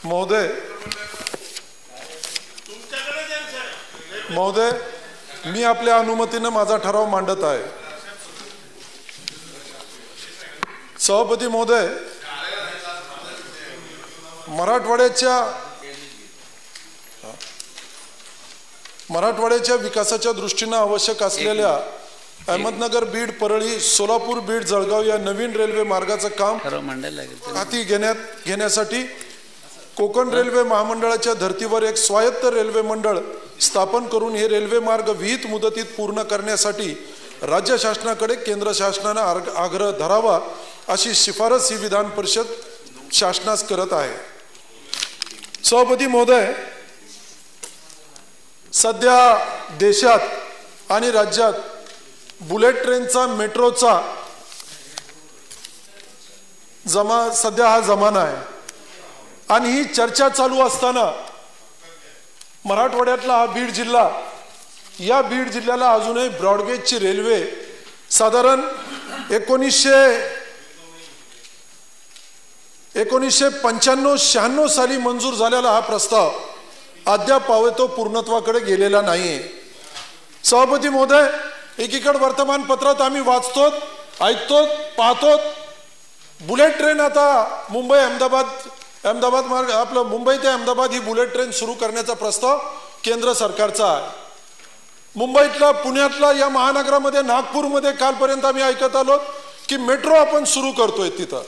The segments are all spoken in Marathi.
महोदय, मी आपल्या अनुमतीने माझा ठराव मांडत आहे. सभापती महोदय, मराठवाड्याच्या विकासाच्या दृष्टीने आवश्यक असलेल्या अहमदनगर, बीड, परळी, सोलापूर, बीड, जळगाव या नवीन रेल्वे मार्गाचं काम हाती घेण्यासाठी कोकण रेल्वे महामंडळाच्या धर्तीवर एक स्वायत्त रेल्वे मंडळ स्थापन करून हे रेल्वे मार्ग विहित मुदतीत पूर्ण करण्यासाठी राज्य शासनाकडे केंद्र शासनाने आग्रह धरावा अशी शिफारस ही विधान परिषद शासनास करत आहे. सभापती महोदय, सध्या देशात आणि राज्यात बुलेट ट्रेनचा, मेट्रोचा सध्या हा जमाना आहे आणि ही चर्चा चालू असताना मराठवाड्यातला हा बीड जिल्हा, या बीड जिल्ह्याला अजूनही ब्रॉडगेजची रेल्वे साधारण 1995-96 साली मंजूर झालेला हा प्रस्ताव अद्याप तो पूर्णत्वाकडे गेलेला नाहीये. सभापती महोदय, एकीकडे वर्तमानपत्रात आम्ही वाचतो, ऐकतो, पाहतो, बुलेट ट्रेन आता मुंबई अहमदाबाद मार्ग, आपलं मुंबई ते अहमदाबाद ही बुलेट ट्रेन सुरू करण्याचा प्रस्ताव केंद्र सरकारचा आहे. मुंबईतला, पुण्यातला, या महानगरामध्ये, नागपूरमध्ये कालपर्यंत आम्ही ऐकत आलो की मेट्रो आपण सुरू करतोय. तिथं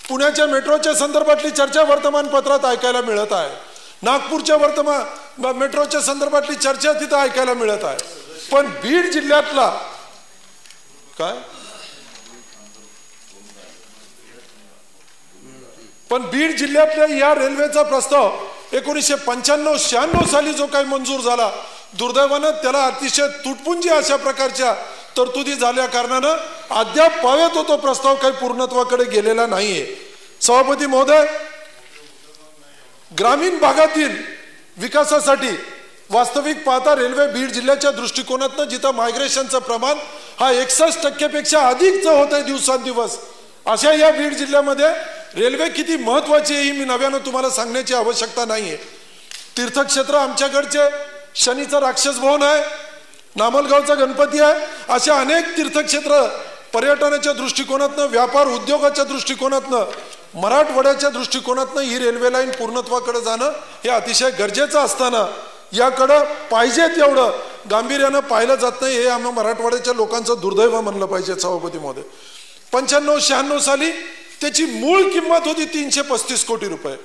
पुण्याच्या मेट्रोच्या संदर्भातली चर्चा वर्तमानपत्रात ऐकायला मिळत आहे. नागपूरच्या मेट्रोच्या संदर्भातली चर्चा तिथं ऐकायला मिळत आहे. पण बीड जिल्ह्यातला काय, पण बीड जिल्ह्यातल्या या रेल्वेचा प्रस्ताव 1995-96 साली जो काही मंजूर झाला, दुर्दैवानं त्याला अतिशय तुटपुंजी अशा प्रकारच्या तरतुदी झाल्या कारणानं अद्याप तो प्रस्ताव काही पूर्णत्वाकडे गेलेला नाहीये. सभापती महोदय, ग्रामीण भागातील विकासासाठी वास्तविक पाहता रेल्वे बीड जिल्ह्याच्या दृष्टिकोनातनं जिथं मायग्रेशनचं प्रमाण हा 61% पेक्षा अधिकच होत आहे दिवसांदिवस, अशा या बीड जिल्ह्यामध्ये रेल्वे किती महत्वाची आहे ही मी नव्यानं तुम्हाला सांगण्याची आवश्यकता नाहीये. तीर्थक्षेत्र आमच्याकडचे शनीचं राक्षस भवन आहे, नामलगावचा गणपती आहे, अशा अनेक तीर्थक्षेत्र पर्यटनाच्या दृष्टिकोनातनं, व्यापार उद्योगाच्या दृष्टिकोनातनं, मराठवाड्याच्या दृष्टिकोनातनं ही रेल्वे लाईन पूर्णत्वाकडे जाणं हे अतिशय गरजेचं असताना याकडं पाहिजे तेवढं गांभीर्यानं पाहिलं जात नाही. हे आम्हा मराठवाड्याच्या लोकांचं दुर्दैव म्हणलं पाहिजे. सभापती महोदय, 95-96 साली त्याची मूळ किंमत होती 335 कोटी रुपये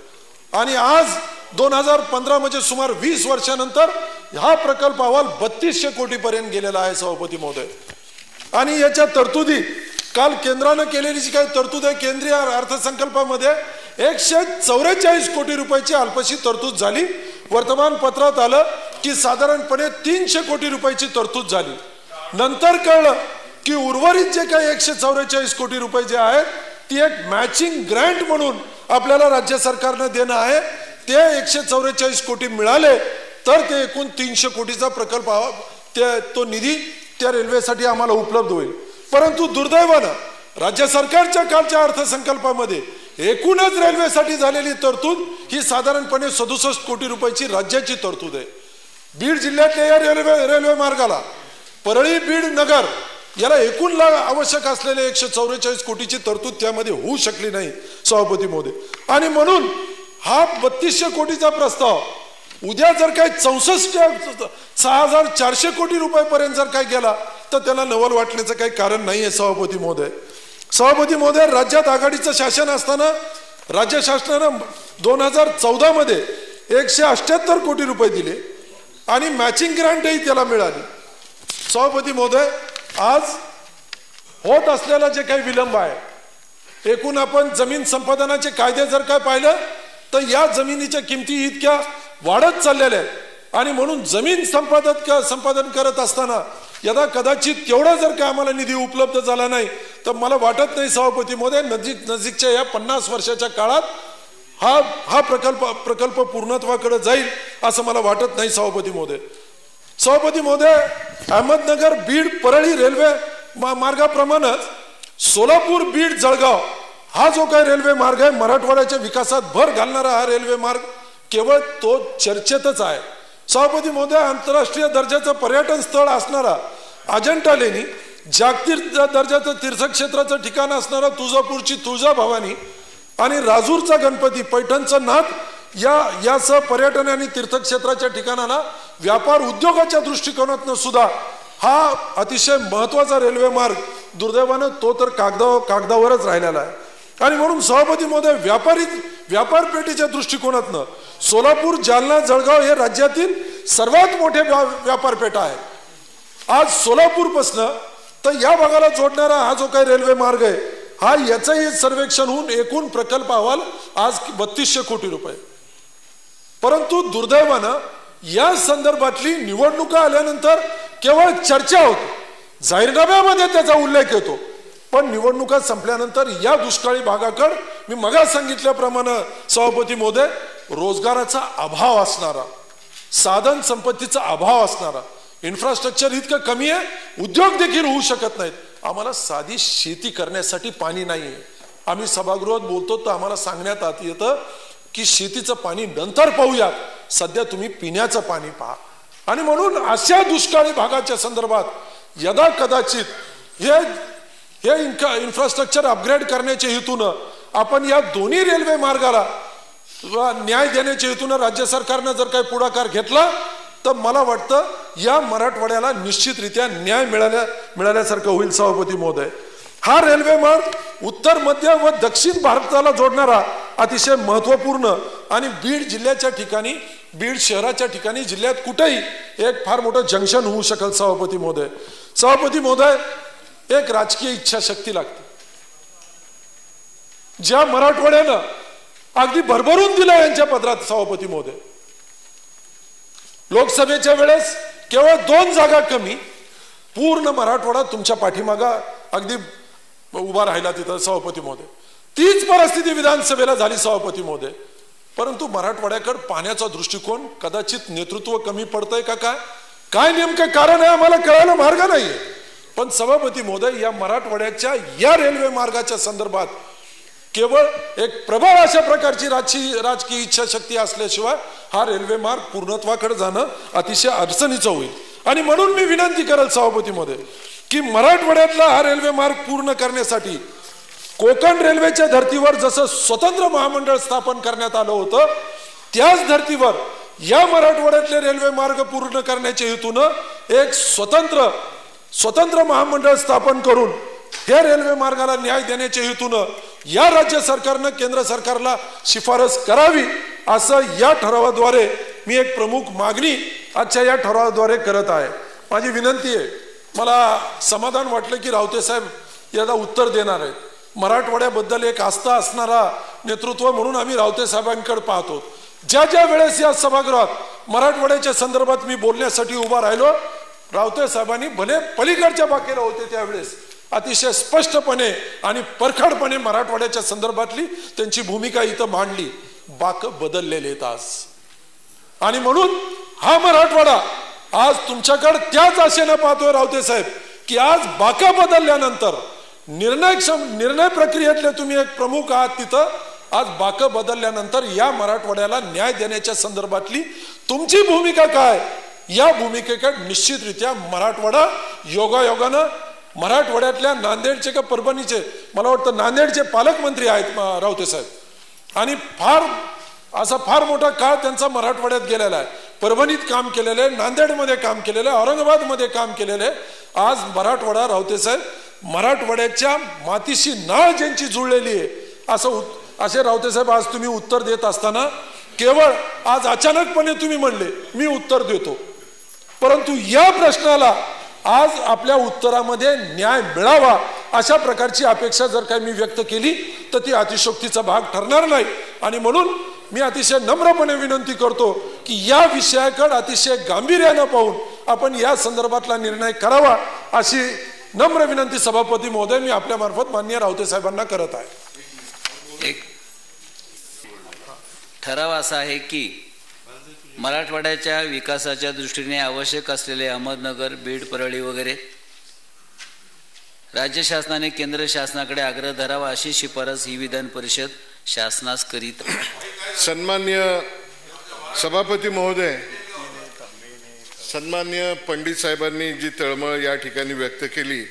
आणि आज 2015 म्हणजे सुमार 20 वर्षानंतर हा प्रकल्प अहवाल 3200 कोटी पर्यंत गेलेला आहे. सभापती महोदय, आणि याच्या तरतुदी काल केंद्रानं केलेली जी काही तरतूद आहे, केंद्रीय अर्थसंकल्पामध्ये 144 कोटी रुपयाची अल्पशी तरतूद झाली. वर्तमानपत्रात आलं की साधारणपणे 300 कोटी रुपयाची तरतूद झाली. नंतर कळलं की उर्वरित जे काही 144 कोटी रुपये जे आहेत ती एक मॅचिंग ग्रँट म्हणून आपल्याला राज्य सरकारनं देणं आहे. ते 144 कोटी मिळाले तर ते एकूण 300 कोटीचा प्रकल्प तो निधी त्या रेल्वेसाठी आम्हाला उपलब्ध होईल. परंतु दुर्दैवानं राज्य सरकारच्या कालच्या अर्थसंकल्पामध्ये एकूणच रेल्वेसाठी झालेली तरतूद ही साधारणपणे 67 कोटी रुपयाची राज्याची तरतूद आहे. बीड जिल्ह्यातल्या या रेल्वे मार्गाला परळी, बीड, नगर याला एकूण आवश्यक असलेले 144 कोटीची तरतूद त्यामध्ये होऊ शकली नाही. सभापती महोदय, आणि म्हणून हा 3200 कोटीचा प्रस्ताव उद्या जर काही 64,400 कोटी रुपयापर्यंत जर काय गेला तर त्याला नवल वाटण्याचं काही कारण नाहीये. सभापती महोदय, राज्यात आघाडीचं शासन असताना राज्य शासनानं 2014 मध्ये 178 कोटी रुपये दिले आणि मॅचिंग ग्रँटही त्याला मिळाली. सभापती महोदय, आज होत असलेला जे काही विलंब आहे, एकूण आपण जमीन संपादनाचे कायदे जर काय पाहिलं तर या जमिनीच्या किमती इतक्या वाढत चाललेल्या आहेत आणि म्हणून जमीन संपादन करत असताना यदा कदाचित तेवढा जर का आम्हाला निधी उपलब्ध झाला नाही तर मला वाटत नाही सभापती महोदय नजीकच्या या 50 वर्षाच्या काळात हा प्रकल्प पूर्णत्वाकडे जाईल असं मला वाटत नाही. सभापती महोदय, अहमदनगर, बीड, परळी रेल्वे मार्गाप्रमाणेच सोलापूर, बीड, जळगाव हा जो काही रेल्वे मार्ग आहे मराठवाड्याच्या विकासात भर घालणारा हा रेल्वे मार्ग केवळ तो चर्चेतच आहे। सभापती महोदय, आंतरराष्ट्रीय दर्जाचं पर्यटन स्थळ असणारा अजंठा लेणी, जागतिक दर्जाचं तीर्थक्षेत्राचं ठिकाण असणारा तुळजापूरची तुळजाभवानी आणि राजूरचा गणपती, पैठणचं नाथ यासह पर्यटन आणि तीर्थक्षेत्राच्या ठिकाणाला व्यापार उद्योगाच्या दृष्टिकोनातून सुद्धा हा अतिशय महत्वाचा रेल्वे मार्ग दुर्दैवानं तो तर कागदावरच राहिलेला आहे। आणि म्हणून सभापती महोदय, व्यापार पेठेच्या दृष्टिकोनातून सोलापूर, जालना, जळगाव हे राज्यातील सर्वात मोठे व्यापार पेठा आहे। आज सोलापूरपासून तर या भागाला जोडणारा हा जो काही रेल्वे मार्ग आहे हा याचंही सर्वेक्षण होऊन एकूण प्रकल्प अहवाल आज 3200 कोटी रुपये। परंतु दुर्दैवानं या संदर्भातली निवडणुका आल्यानंतर केवळ चर्चा होते, जाहीरनाम्यामध्ये त्याचा उल्लेख येतो, पण निवडणुका संपल्यानंतर या दुष्काळी भागाकडे मी मगा सांगितल्याप्रमाणे सभापती महोदय, रोजगाराचा अभाव असणारा, साधन संपत्तीचा अभाव असणारा, इन्फ्रास्ट्रक्चर इतकं कमी आहे, उद्योग देखील होऊ शकत नाहीत। आम्हाला साधी शेती करण्यासाठी पाणी नाही आहे। आम्ही सभागृहात बोलतो तर आम्हाला सांगण्यात येतं की शेतीचं पाणी नंतर पाहूया, सध्या तुम्ही पिण्याचं पाणी पहा। आणि म्हणून अशा दुष्काळी भागाच्या संदर्भात यदा कदाचित हे इन्फ्रास्ट्रक्चर अपग्रेड करण्याच्या हेतून आपण या दोन्ही रेल्वे मार्गाला न्याय देण्याच्या हेतून राज्य सरकारने जर काही पुढाकार घेतला तर मला वाटतं या मराठवाड्याला निश्चितरित्या न्याय मिळाल्यासारखं होईल। सभापती महोदय, हा रेल्वे मार्ग उत्तर, मध्य व दक्षिण भारताला जोडणारा अतिशय महत्वपूर्ण आणि बीड जिल्ह्याच्या ठिकाणी, बीड शहराच्या ठिकाणी जिल्ह्यात कुठेही एक फार मोठं जंक्शन होऊ शकेल। सभापती महोदय, एक राजकीय इच्छाशक्ती लागते, ज्या मराठवाड्यानं अगदी भरभरून दिलं यांच्या पदरात। सभापती महोदय, लोकसभेच्या वेळेस केवळ 2 जागा कमी, पूर्ण मराठवाडा तुमच्या पाठीमागा अगदी उभा राहिला तिथं। सभापती महोदय, तीच परिस्थिती विधानसभेला झाली। सभापती महोदय, परंतु मराठवाड्याकडे पाण्याचा दृष्टिकोन कदाचित नेतृत्व कमी पडतंय का काय नेमकं कारण आहे आम्हाला कळायला मार्ग नाहीये। पण सभापती महोदय, या मराठवाड्याच्या या रेल्वे मार्गाच्या संदर्भात केवळ एक प्रबळ अशा प्रकारची राजकीय इच्छाशक्ती असल्याशिवाय हा रेल्वे मार्ग पूर्णत्वाकडे जाणं अतिशय अडचणीचं होईल। आणि म्हणून मी विनंती करेल सभापती महोदय की मराठवाड्यातला हा रेल्वे मार्ग पूर्ण करण्यासाठी कोकण रेल्वेच्या धर्तीवर जसं स्वतंत्र महामंडळ स्थापन करण्यात आलं होतं, त्याच धर्तीवर या मराठवाड्यातले रेल्वे मार्ग पूर्ण करण्याच्या हेतून एक स्वतंत्र महामंडळ स्थापन करून हे रेल्वे मार्गाला न्याय देण्याच्या हेतून या राज्य सरकारनं केंद्र सरकारला शिफारस करावी, असं या ठरावाद्वारे मी एक प्रमुख मागणी आजच्या या ठरावाद्वारे करत आहे। माझी विनंती आहे, मला समाधान वाटलं की रावते साहेब याला उत्तर देणार आहेत। मराठवाड्याबद्दल एक आस्था असणारा नेतृत्व म्हणून आम्ही रावते साहेबांकडे पाहतो। ज्या वेळेस या सभागृहात मराठवाड्याच्या संदर्भात मी बोलण्यासाठी उभा राहिलो, रावते साहेबांनी भले पलीकडच्या बाकेला होते त्यावेळेस अतिशय स्पष्टपणे आणि परखडपणे मराठवाड्याच्या संदर्भातली त्यांची भूमिका इथं मांडली। बाक बदललेले आहेत आज, आणि म्हणून हा मराठवाडा आज तुमच्याकडे त्याच आशेने पाहतोय रावते साहेब की आज बाका बदलल्यानंतर निर्णय प्रक्रियेतले तुम्ही एक प्रमुख आहात तिथं। आज बाक बदलल्यानंतर या मराठवाड्याला न्याय देण्याच्या संदर्भातली तुमची भूमिका काय, या भूमिकेकडे निश्चितरित्या मराठवाडा योगायोगानं, मराठवाड्यातल्या नांदेडचे का परभणीचे, मला वाटतं नांदेडचे पालकमंत्री आहेत रावते साहेब, आणि फार मोठा काळ त्यांचा मराठवाड्यात गेलेला आहे। परभणीत काम केलेलं आहे, नांदेडमध्ये काम केलेलं आहे, औरंगाबादमध्ये काम केलेलं आहे। आज मराठवाडा रावते साहेब मराठवाड्याच्या मातीशी नाळ ज्यांची जुळलेली आहे असे रावते साहेब आज तुम्ही उत्तर देत असताना केवळ आज अचानकपणे तुम्ही म्हणले मी उत्तर देतो, परंतु या प्रश्नाला आज आपल्या उत्तरामध्ये न्याय मिळावा अशा प्रकारची अपेक्षा जर काही मी व्यक्त केली तर ती अतिशयोक्तीचा भाग ठरणार नाही। आणि म्हणून मी अतिशय नम्रपणे विनंती करतो की या विषयाकडे अतिशय गांभीर्याने पाहून आपण या संदर्भातला निर्णय करावा, अशी नम्र विनंती सभापती महोदय मी आपल्या मार्फत माननीय रावते साहेबांना करत आहे। एक ठराव असा आहे की मराठवाड्याच्या विकासाच्या दृष्टीने आवश्यक असलेले अहमदनगर, बीड, परळी वगैरे राज्य शासनाने केंद्र शासनाकडे आग्रह धरावा अशी शिफारस ही विधान परिषद शासनास करीत आहे. सन्मान्य सभापती महोदय, सन्मान्य पंडित साहेबांनी जी तळमळ या ठिकाणी व्यक्त केली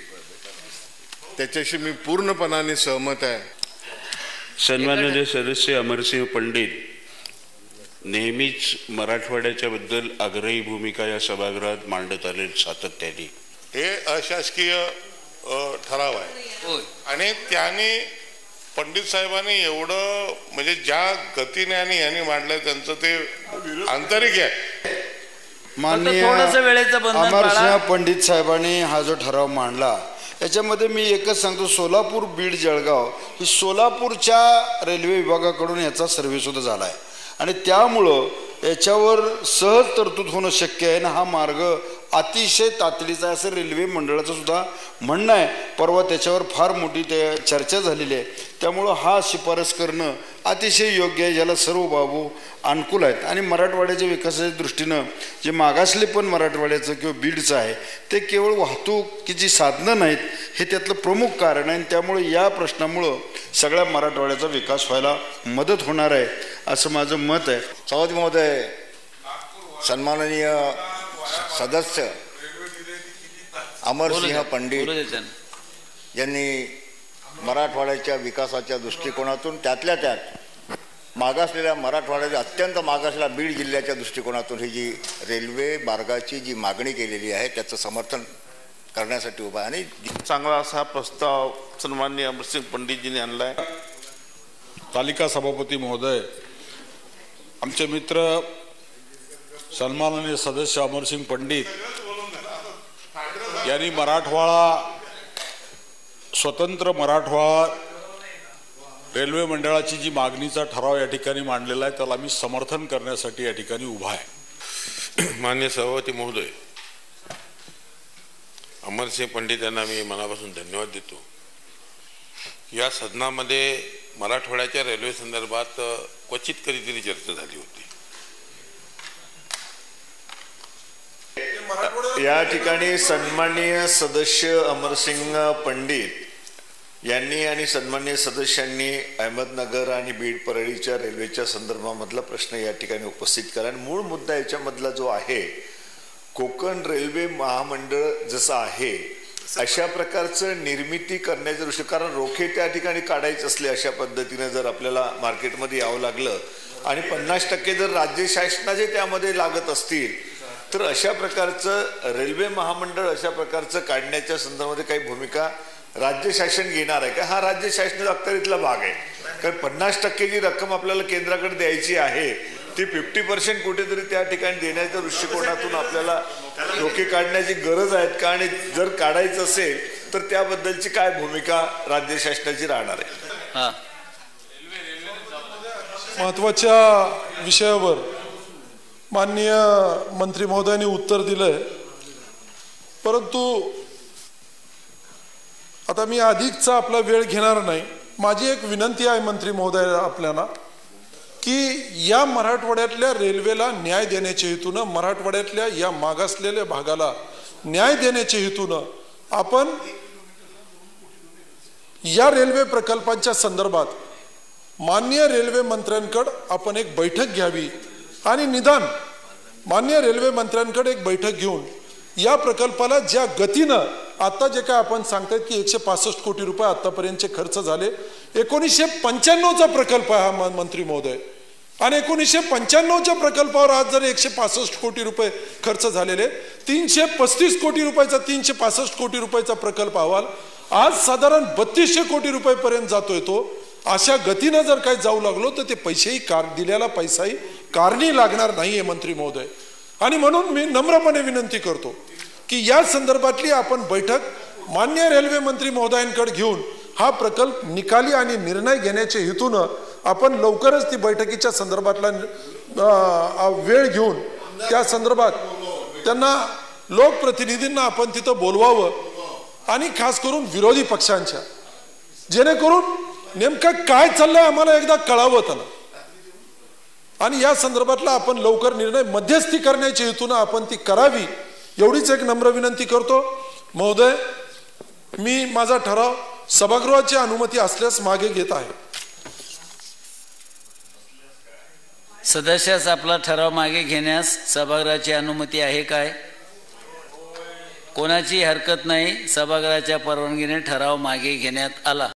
त्याच्याशी मी पूर्णपणाने सहमत आहे. सन्माननीय सदस्य अमरसिंह पंडित नेहमीच मराठवाड्याच्या बद्दल आग्रही भूमिका या सभागृहात मांडत आले सातत्याने. हे अशासकीय ठराव आहे होय. आणि त्याने पंडित साहेबांनी एवढं म्हणजे ज्या गतीने आणि यांनी मांडलं त्यांचं ते आंतरिक आहे. माननीय थोडंसं वेळेचं बंधन अमरसिंह पाळा. पंडित साहेबांनी हा जो ठराव मांडला याच्यामध्ये मी एकच सांगतो, सोलापूर, बीड, जळगाव ही सोलापूरच्या रेल्वे विभागाकडून याचा सर्व्हे सुद्धा झाला आहे आणि त्यामुळं याच्यावर सहज तरतूद होणं शक्य आहे ना. हा मार्ग अतिशय तातडीचा आहे असं रेल्वे मंडळाचं सुद्धा म्हणणं आहे. परवा त्याच्यावर फार मोठी चर्चा झालेली आहे. त्यामुळं हा शिफारस करणं अतिशय योग्य आहे, ज्याला सर्व बाबू अनुकूल आहेत. आणि मराठवाड्याच्या विकासाच्या दृष्टीनं जे मागासले पण मराठवाड्याचं किंवा बीडचं आहे ते केवळ वाहतुकीची साधनं नाहीत, हे त्यातलं प्रमुख कारण आहे. आणि त्यामुळे या प्रश्नामुळं सगळ्या मराठवाड्याचा विकास व्हायला मदत होणार आहे असं माझं मत आहे. सभापती महोदय, सन्माननीय सदस्य अमरसिंह पंडित यांनी मराठवाड्याच्या विकासाच्या दृष्टिकोनातून त्यातल्या त्यात मागासलेल्या मराठवाड्याच्या अत्यंत मागासलेल्या बीड जिल्ह्याच्या दृष्टिकोनातून ही जी रेल्वे मार्गाची जी मागणी केलेली आहे त्याचं समर्थन करण्यासाठी उभा आहे. आणि चांगला असा प्रस्ताव सन्माननीय अमरसिंह पंडितजींनी आणलाय. तालिका सभापती महोदय, आमचे मित्र सन्माननीय सदस्य अमरसिंह पंडित यांनी स्वतंत्र मराठवाडा रेल्वे मंडळाची जी मागणीचा ठराव या ठिकाणी मांडलेला आहे त्याला मी समर्थन करण्यासाठी या ठिकाणी उभा आहे. माननीय सभापती महोदय, अमरसिंह पंडित यांना मी मनापासून धन्यवाद देतो. या सदनामध्ये मराठवाड्याच्या रेल्वे संदर्भात क्वचित कधीतरी चर्चा झाली होती. या ठिकाणी सन्माननीय सदस्य अमरसिंह पंडित यांनी आणि सन्माननीय सदस्यांनी अहमदनगर आणि बीड परळीच्या रेल्वेच्या संदर्भामधला प्रश्न या ठिकाणी उपस्थित करा. आणि मूळ मुद्दा याच्यामधला जो आहे, कोकण रेल्वे महामंडळ जसं आहे अशा प्रकारचं निर्मिती करण्याच्या दृष्टी, कारण रोखे त्या ठिकाणी काढायचे असले अशा पद्धतीने जर आपल्याला मार्केटमध्ये यावं लागलं आणि 50% जर राज्य शासनाचे त्यामध्ये लागत असतील तर अशा प्रकारचं रेल्वे महामंडळ अशा प्रकारचं काढण्याच्या संदर्भामध्ये काही भूमिका राज्य शासन घेणार आहे का? हा राज्य शासनाचा अखत्यारीतला भाग आहे. कारण 50% जी रक्कम आपल्याला केंद्राकडे द्यायची आहे ती 50% कुठेतरी त्या ठिकाणी देण्याच्या दृष्टिकोनातून आपल्याला रोखे काढण्याची गरज आहे का? आणि जर काढायचं असेल तर त्याबद्दलची काय भूमिका राज्य शासनाची राहणार आहे? महत्वाच्या विषयावर माननीय मंत्री महोदयांनी उत्तर दिलंय, परंतु आता मी अधिकचा आपला वेळ घेणार नाही. माझी एक विनंती आहे मंत्री महोदय आपल्याला की या मराठवाड्यातल्या रेल्वेला न्याय देण्याच्या हेतूनं, मराठवाड्यातल्या या मागासलेल्या भागाला न्याय देण्याच्या हेतूनं आपण या रेल्वे प्रकल्पांच्या संदर्भात माननीय रेल्वे मंत्र्यांकडे आपण एक बैठक घ्यावी आणि निदान माननीय रेल्वे मंत्र्यांकडे एक बैठक घेऊन या प्रकल्पाला ज्या गतीनं आता जे काय आपण सांगतायत की 165 कोटी रुपये आतापर्यंतचे खर्च झाले, 1995चा प्रकल्प आहे हा मंत्री महोदय, आणि 1995च्या प्रकल्पावर आज जर 165 कोटी रुपये खर्च झालेले, 335 कोटी रुपयाचा 365 कोटी रुपयाचा प्रकल्प अहवाल आज साधारण 3200 कोटी रुपयेपर्यंत जातोय. तो अशा गतीनं जर काही जाऊ लागलो तर ते पैसेही दिलेला पैसाही कारणी लागणार नाहीये मंत्री महोदय. आणि म्हणून मी नम्रपणे विनंती करतो की या संदर्भातली आपण बैठक मान्य रेल्वे मंत्री महोदयांकडे घेऊन हा प्रकल्प निकाली आणि निर्णय घेण्याच्या हेतूनं आपण लवकरच ती बैठकीच्या संदर्भातला वेळ घेऊन त्या संदर्भात त्यांना लोकप्रतिनिधींना आपण तिथं बोलवावं आणि खास करून विरोधी पक्षांच्या, जेणेकरून नेमकं काय चाललंय आम्हाला एकदा कळावं त्यांना, आणि या संदर्भातला आपण लवकर निर्णय मध्यस्थी करण्याच्या हेतूनं आपण ती करावी एवढीच एक नम्र विनंती करतो. महोदय, मी माझा ठराव सभागृहाची अनुमती असल्यास मागे घेत आहे. सदस्यास आपला ठराव मागे घेण्यास सभागृहाची अनुमती आहे काय? कोणाची हरकत नाही. सभागृहाच्या परवानगीने ठराव मागे घेण्यात आला.